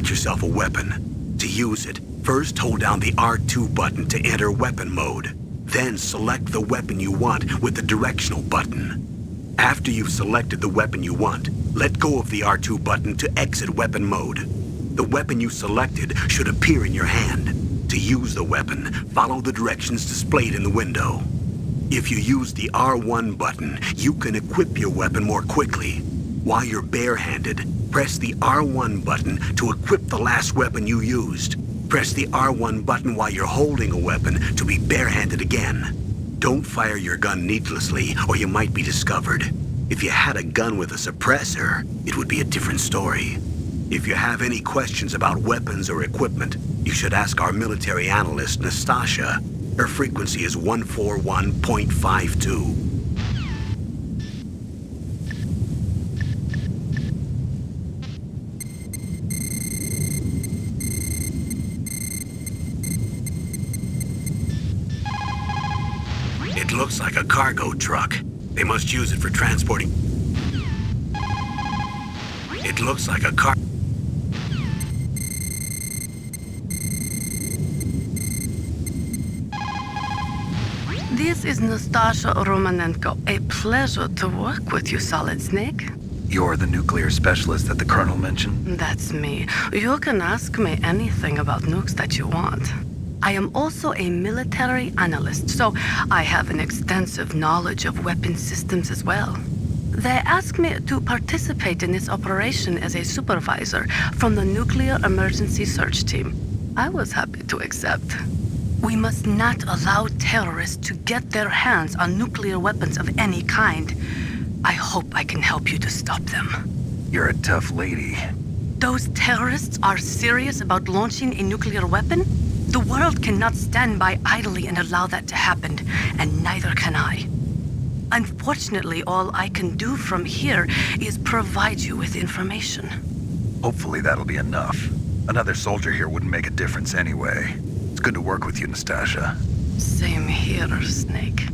got yourself a weapon. To use it, first hold down the R2 button to enter weapon mode. Then select the weapon you want with the directional button. After you've selected the weapon you want, let go of the R2 button to exit weapon mode. The weapon you selected should appear in your hand. To use the weapon, follow the directions displayed in the window. If you use the R1 button, you can equip your weapon more quickly. While you're barehanded, press the R1 button to equip the last weapon you used. Press the R1 button while you're holding a weapon to be barehanded again. Don't fire your gun needlessly, or you might be discovered. If you had a gun with a suppressor, it would be a different story. If you have any questions about weapons or equipment, you should ask our military analyst, Nastasha. Her frequency is 141.52. It looks like a cargo truck. They must use it for transporting. It looks like a car. This is Nastasha Romanenko. A pleasure to work with you, Solid Snake. You're the nuclear specialist that the Colonel mentioned? That's me. You can ask me anything about nukes that you want. I am also a military analyst, so I have an extensive knowledge of weapon systems as well. They asked me to participate in this operation as a supervisor from the Nuclear Emergency Search Team. I was happy to accept. We must not allow terrorists to get their hands on nuclear weapons of any kind. I hope I can help you to stop them. You're a tough lady. Those terrorists are serious about launching a nuclear weapon? The world cannot stand by idly and allow that to happen, and neither can I. Unfortunately, all I can do from here is provide you with information. Hopefully that'll be enough. Another soldier here wouldn't make a difference anyway. It's good to work with you, Nastasha. Same here, Snake.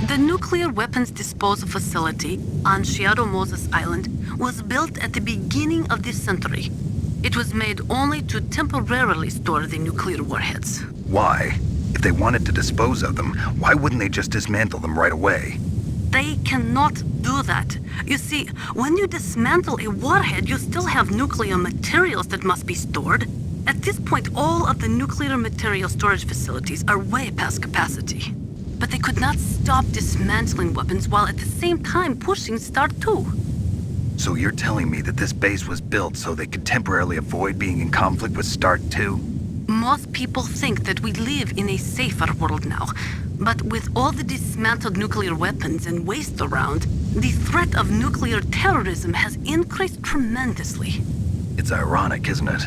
The nuclear weapons disposal facility on Shadow Moses Island was built at the beginning of this century. It was made only to temporarily store the nuclear warheads. Why? If they wanted to dispose of them, why wouldn't they just dismantle them right away? They cannot do that. You see, when you dismantle a warhead, you still have nuclear materials that must be stored. At this point, all of the nuclear material storage facilities are way past capacity. But they could not stop dismantling weapons while at the same time pushing Start 2. So you're telling me that this base was built so they could temporarily avoid being in conflict with Start 2? Most people think that we live in a safer world now. But with all the dismantled nuclear weapons and waste around, the threat of nuclear terrorism has increased tremendously. It's ironic, isn't it?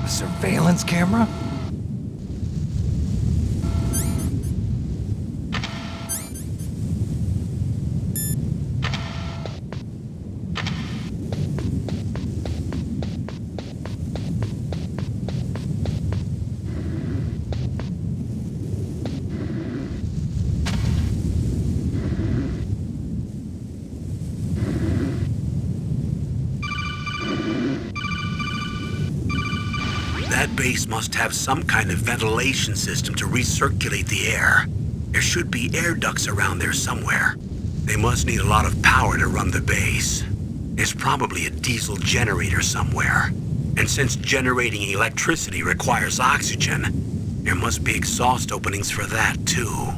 A surveillance camera? That base must have some kind of ventilation system to recirculate the air. There should be air ducts around there somewhere. They must need a lot of power to run the base. There's probably a diesel generator somewhere. And since generating electricity requires oxygen, there must be exhaust openings for that too.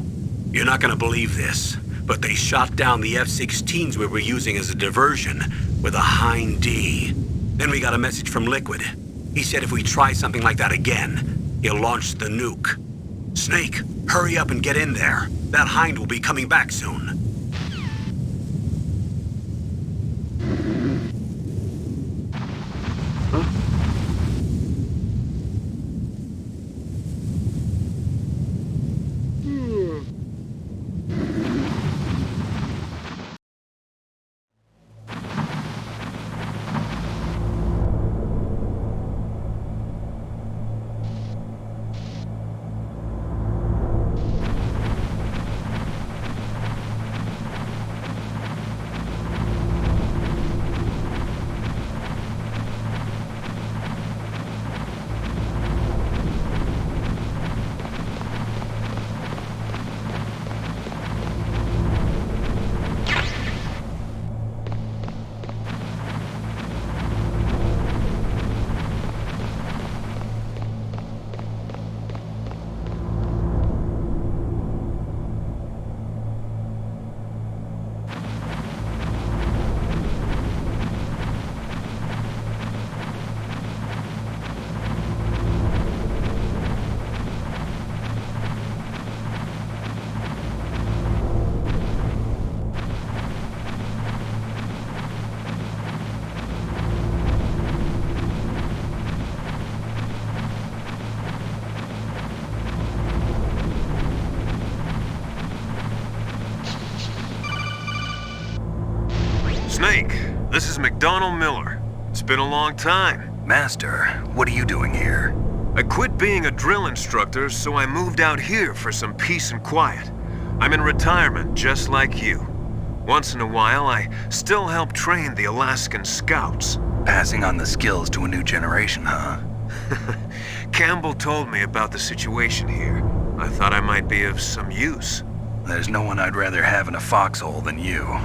You're not gonna believe this, but they shot down the F-16s we were using as a diversion with a Hind D. Then we got a message from Liquid. He said if we try something like that again, he'll launch the nuke. Snake, hurry up and get in there. That Hind will be coming back soon. Lake. This is McDonald Miller. It's been a long time. Master, what are you doing here? I quit being a drill instructor, so I moved out here for some peace and quiet. I'm in retirement, just like you. Once in a while, I still help train the Alaskan Scouts. Passing on the skills to a new generation, huh? Campbell told me about the situation here. I thought I might be of some use. There's no one I'd rather have in a foxhole than you.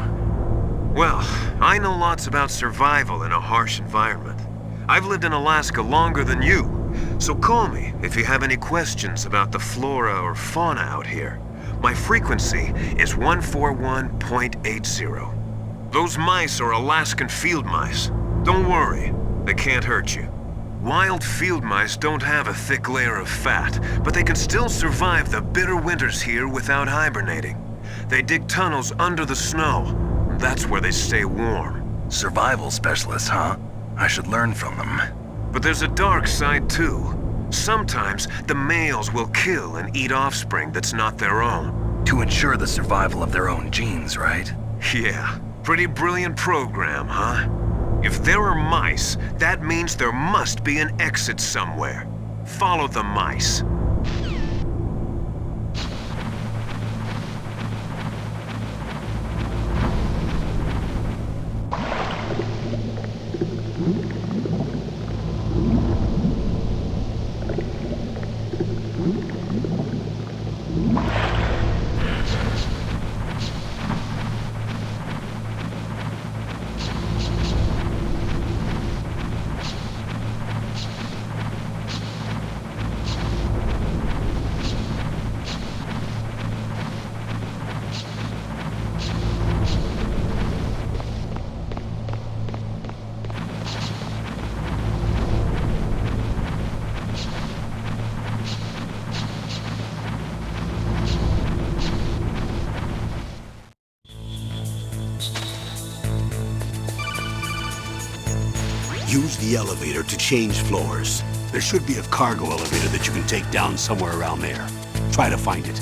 Well, I know lots about survival in a harsh environment. I've lived in Alaska longer than you, so call me if you have any questions about the flora or fauna out here. My frequency is 141.80. Those mice are Alaskan field mice. Don't worry, they can't hurt you. Wild field mice don't have a thick layer of fat, but they can still survive the bitter winters here without hibernating. They dig tunnels under the snow. That's where they stay warm. Survival specialists, huh? I should learn from them. But there's a dark side too. Sometimes the males will kill and eat offspring that's not their own. To ensure the survival of their own genes, right? Yeah, pretty brilliant program, huh? If there are mice, that means there must be an exit somewhere. Follow the mice. Use the elevator to change floors. There should be a cargo elevator that you can take down somewhere around there. Try to find it.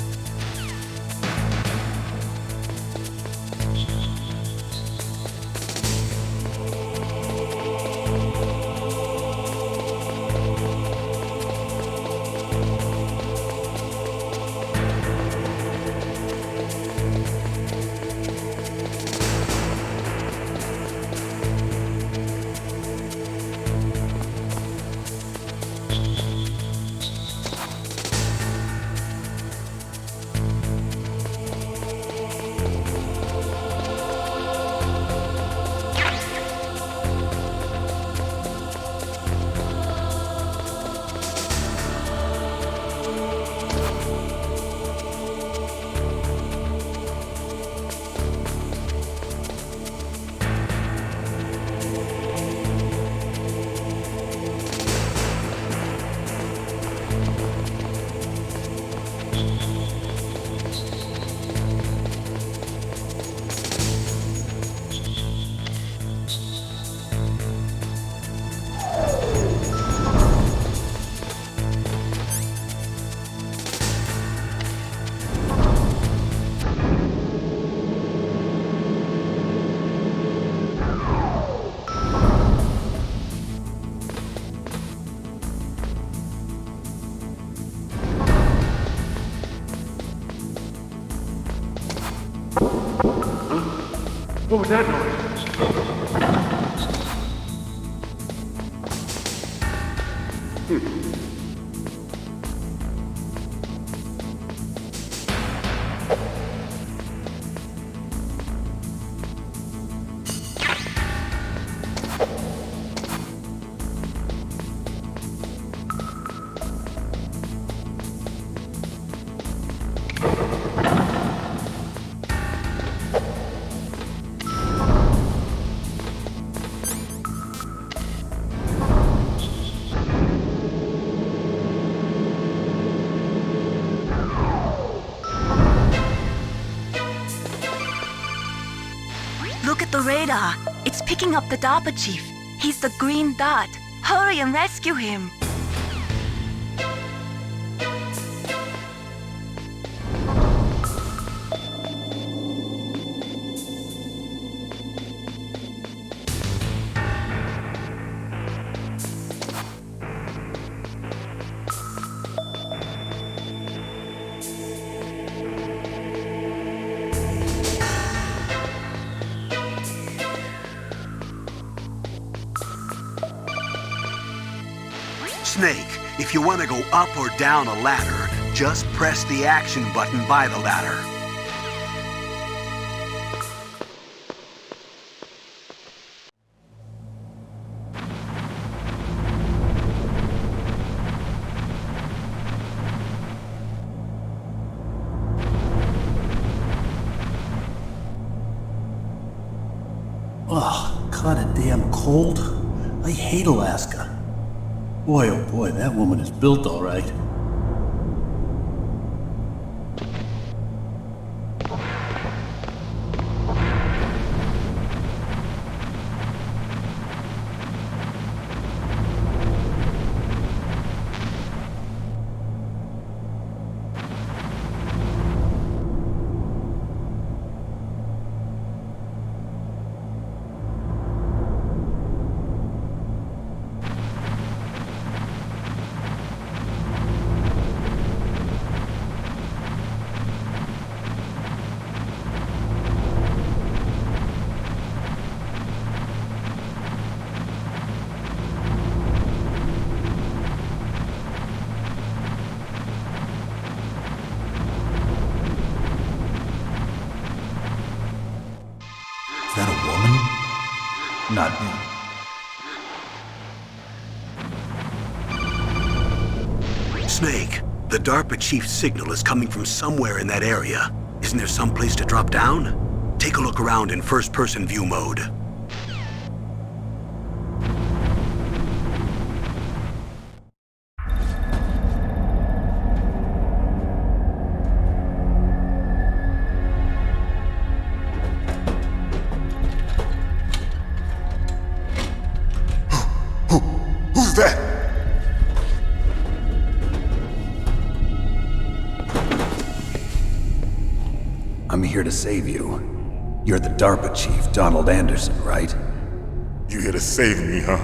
What was that noise? Look at the radar. It's picking up the DARPA chief. He's the green dot. Hurry and rescue him. Snake, if you want to go up or down a ladder, just press the action button by the ladder. Ugh, kinda damn cold. I hate Alaska. Boy, oh boy, that woman is built all right. Is that a woman? Not me. Snake, the DARPA chief's signal is coming from somewhere in that area. Isn't there some place to drop down? Take a look around in first-person view mode. Who's that? I'm here to save you. You're the DARPA chief, Donald Anderson, right? You here to save me, huh?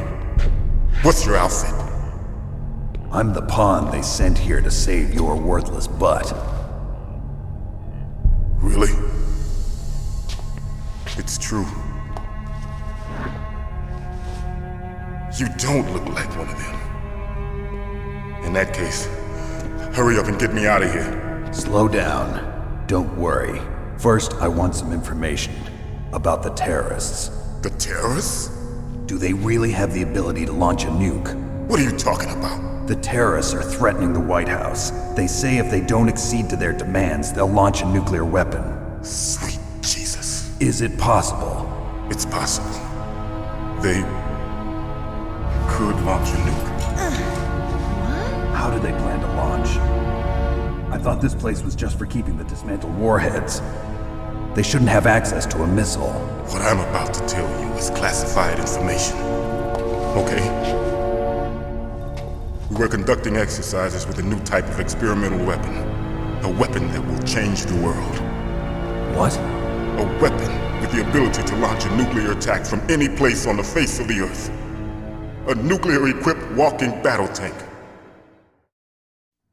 What's your outfit? I'm the pawn they sent here to save your worthless butt. Really? It's true. You don't look like one of them. In that case, hurry up and get me out of here. Slow down. Don't worry. First, I want some information about the terrorists. The terrorists? Do they really have the ability to launch a nuke? What are you talking about? The terrorists are threatening the White House. They say if they don't accede to their demands, they'll launch a nuclear weapon. Sweet Jesus. Is it possible? It's possible. They could launch a nuke. How do they plan to launch? I thought this place was just for keeping the dismantled warheads. They shouldn't have access to a missile. What I'm about to tell you is classified information. Okay? We were conducting exercises with a new type of experimental weapon. A weapon that will change the world. What? A weapon with the ability to launch a nuclear attack from any place on the face of the Earth. A nuclear-equipped walking battle tank.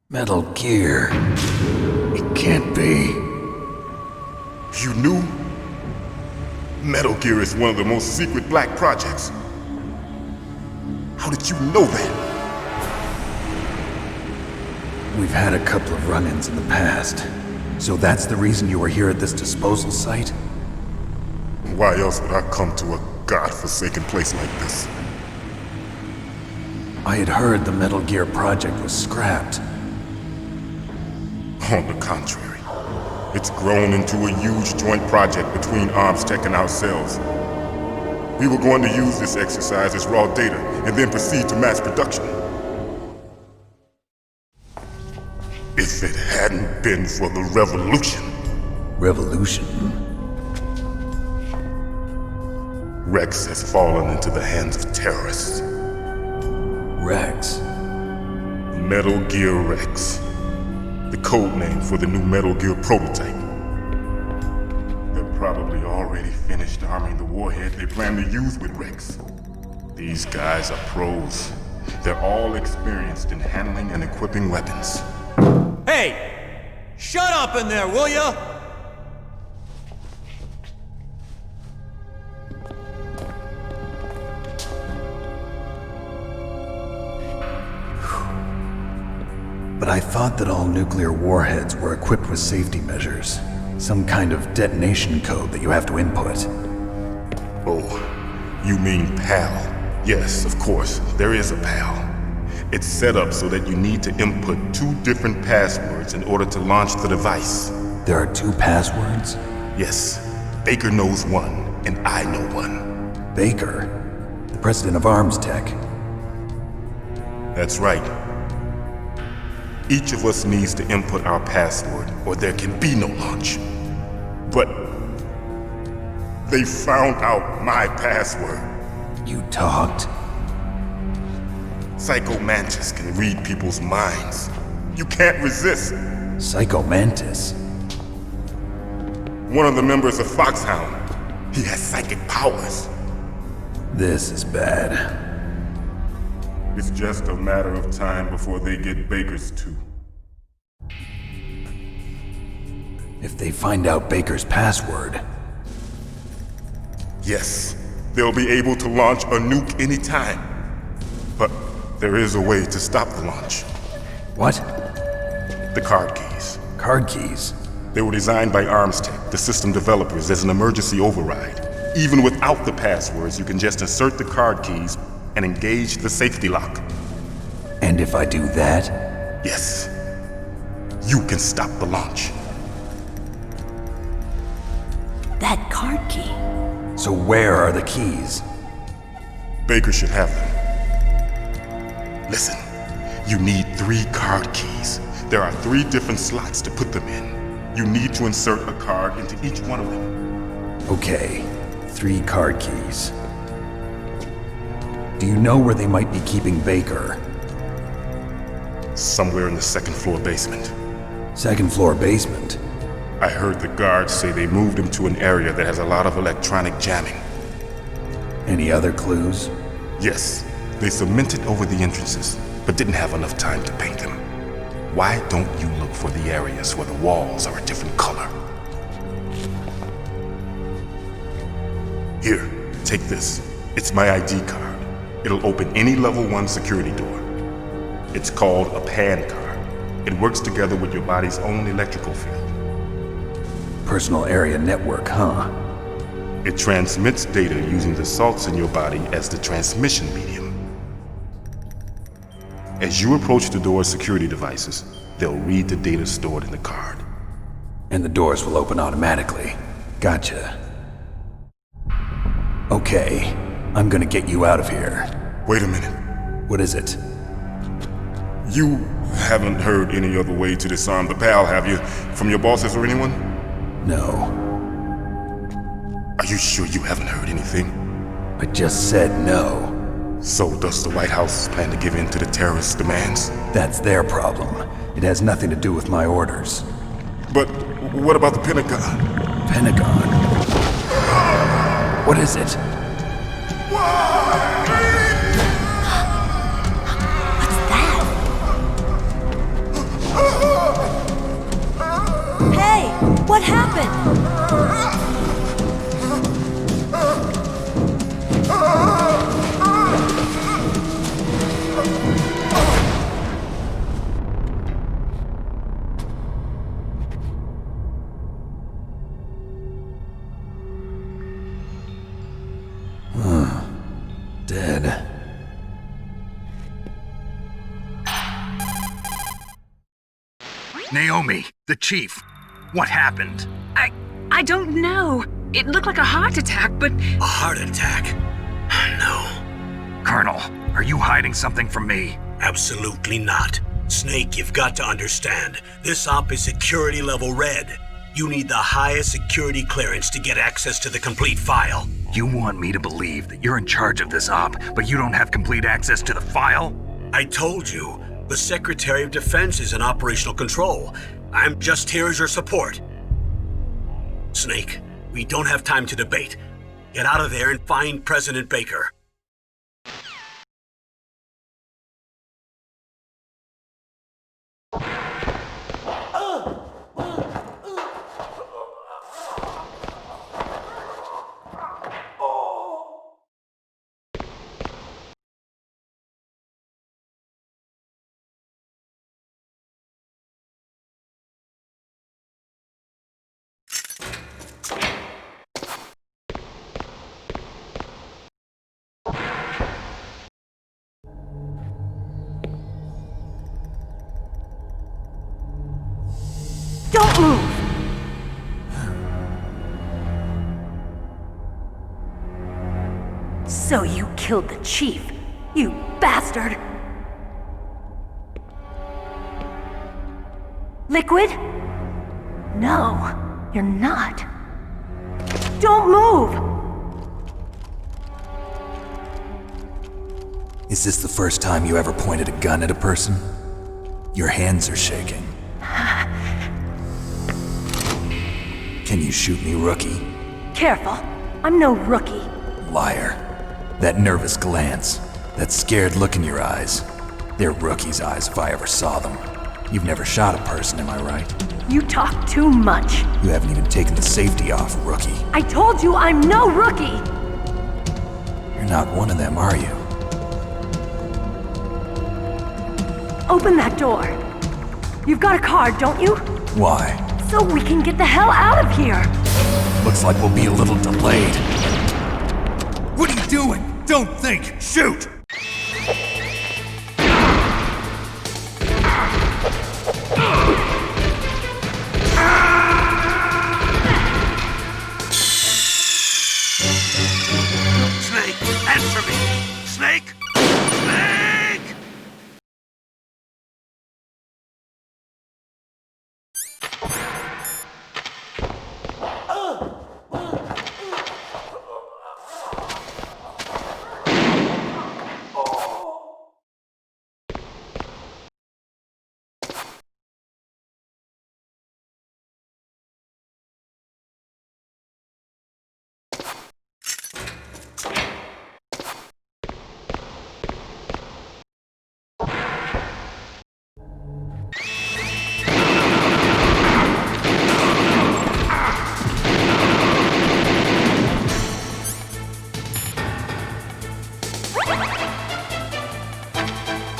Metal Gear. It can't be. You knew? Metal Gear is one of the most secret black projects. How did you know that? We've had a couple of run-ins in the past. So that's the reason you were here at this disposal site? Why else would I come to a godforsaken place like this? I had heard the Metal Gear project was scrapped. On the contrary, it's grown into a huge joint project between Arms Tech and ourselves. We were going to use this exercise as raw data and then proceed to mass production. If it hadn't been for the revolution. Revolution? Rex has fallen into the hands of terrorists. Rex? Metal Gear Rex. The code name for the new Metal Gear prototype. They're probably already finished arming the warhead they plan to use with Rex. These guys are pros. They're all experienced in handling and equipping weapons. Hey! Shut up in there, will ya? I thought that all nuclear warheads were equipped with safety measures. Some kind of detonation code that you have to input. Oh, you mean PAL? Yes, of course, there is a PAL. It's set up so that you need to input 2 different passwords in order to launch the device. There are 2 passwords? Yes, Baker knows one, and I know one. Baker? The president of Arms Tech? That's right. Each of us needs to input our password, or there can be no launch. But they found out my password. You talked? Psycho Mantis can read people's minds. You can't resist. Psycho Mantis? One of the members of Foxhound. He has psychic powers. This is bad. It's just a matter of time before they get Baker's too. If they find out Baker's password... Yes, they'll be able to launch a nuke anytime. But there is a way to stop the launch. What? The card keys. Card keys? They were designed by Arms Tech, the system developers, as an emergency override. Even without the passwords, you can just insert the card keys and engage the safety lock. And if I do that? Yes. You can stop the launch. That card key. So where are the keys? Baker should have them. Listen, you need 3 card keys. There are 3 different slots to put them in. You need to insert a card into each one of them. Okay, 3 card keys. Do you know where they might be keeping Baker? Somewhere in the 2nd floor basement. 2nd floor basement? I heard the guards say they moved him to an area that has a lot of electronic jamming. Any other clues? Yes, they cemented over the entrances, but didn't have enough time to paint them. Why don't you look for the areas where the walls are a different color? Here, take this. It's my ID card. It'll open any level 1 security door. It's called a PAN card. It works together with your body's own electrical field. Personal area network, huh? It transmits data using the salts in your body as the transmission medium. As you approach the door's security devices, they'll read the data stored in the card. And the doors will open automatically. Gotcha. Okay, I'm gonna get you out of here. Wait a minute. What is it? You haven't heard any other way to disarm the PAL, have you? From your bosses or anyone? No. Are you sure you haven't heard anything? I just said no. So does the White House plan to give in to the terrorists' demands? That's their problem. It has nothing to do with my orders. But what about the Pentagon? Pentagon? What is it? What's that? Hey, what happened? Dead. Naomi, the chief. What happened? I don't know. It looked like a heart attack, but... A heart attack? No. Colonel, are you hiding something from me? Absolutely not. Snake, you've got to understand. This op is security level red. You need the highest security clearance to get access to the complete file. You want me to believe that you're in charge of this op, but you don't have complete access to the file? I told you, the Secretary of Defense is in operational control. I'm just here as your support. Snake, we don't have time to debate. Get out of there and find President Baker. Don't move! So you killed the chief, you bastard! Liquid? No, you're not. Don't move! Is this the first time you ever pointed a gun at a person? Your hands are shaking. Can you shoot me, rookie? Careful, I'm no rookie. Liar. That nervous glance, that scared look in your eyes. They're rookie's eyes if I ever saw them. You've never shot a person, am I right? You talk too much. You haven't even taken the safety off, rookie. I told you I'm no rookie! You're not one of them, are you? Open that door. You've got a card, don't you? Why? So we can get the hell out of here! Looks like we'll be a little delayed. What are you doing? Don't think! Shoot! Snake, answer me! Snake! Snake!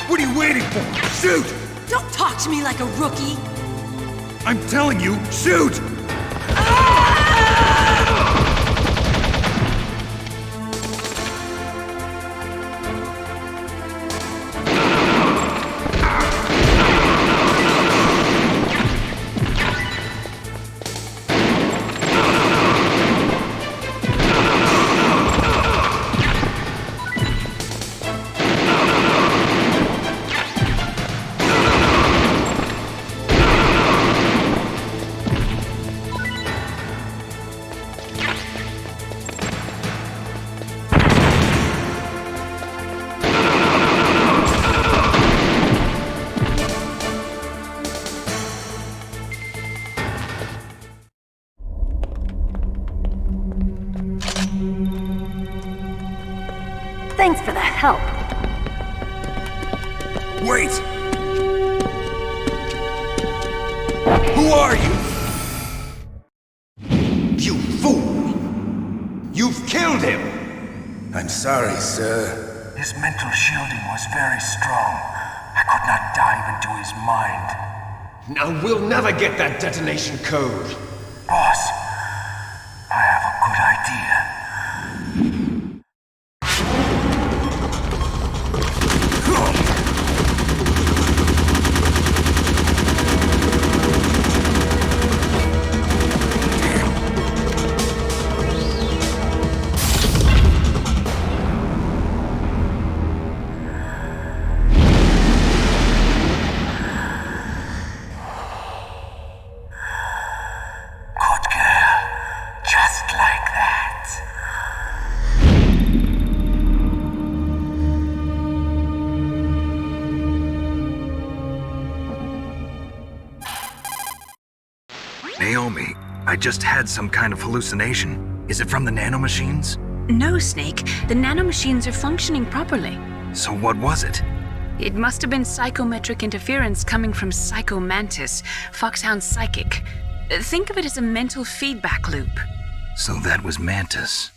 What are you waiting for? Shoot! Don't talk to me like a rookie. I'm telling you, shoot! Thanks for the help. Wait! Who are you? You fool! You've killed him! I'm sorry, sir. His mental shielding was very strong. I could not dive into his mind. Now we'll never get that detonation code. Boss, I have a good idea. Naomi, I just had some kind of hallucination. Is it from the nanomachines? No, Snake. The nanomachines are functioning properly. So what was it? It must have been psychometric interference coming from Psycho Mantis, Foxhound's psychic. Think of it as a mental feedback loop. So that was Mantis.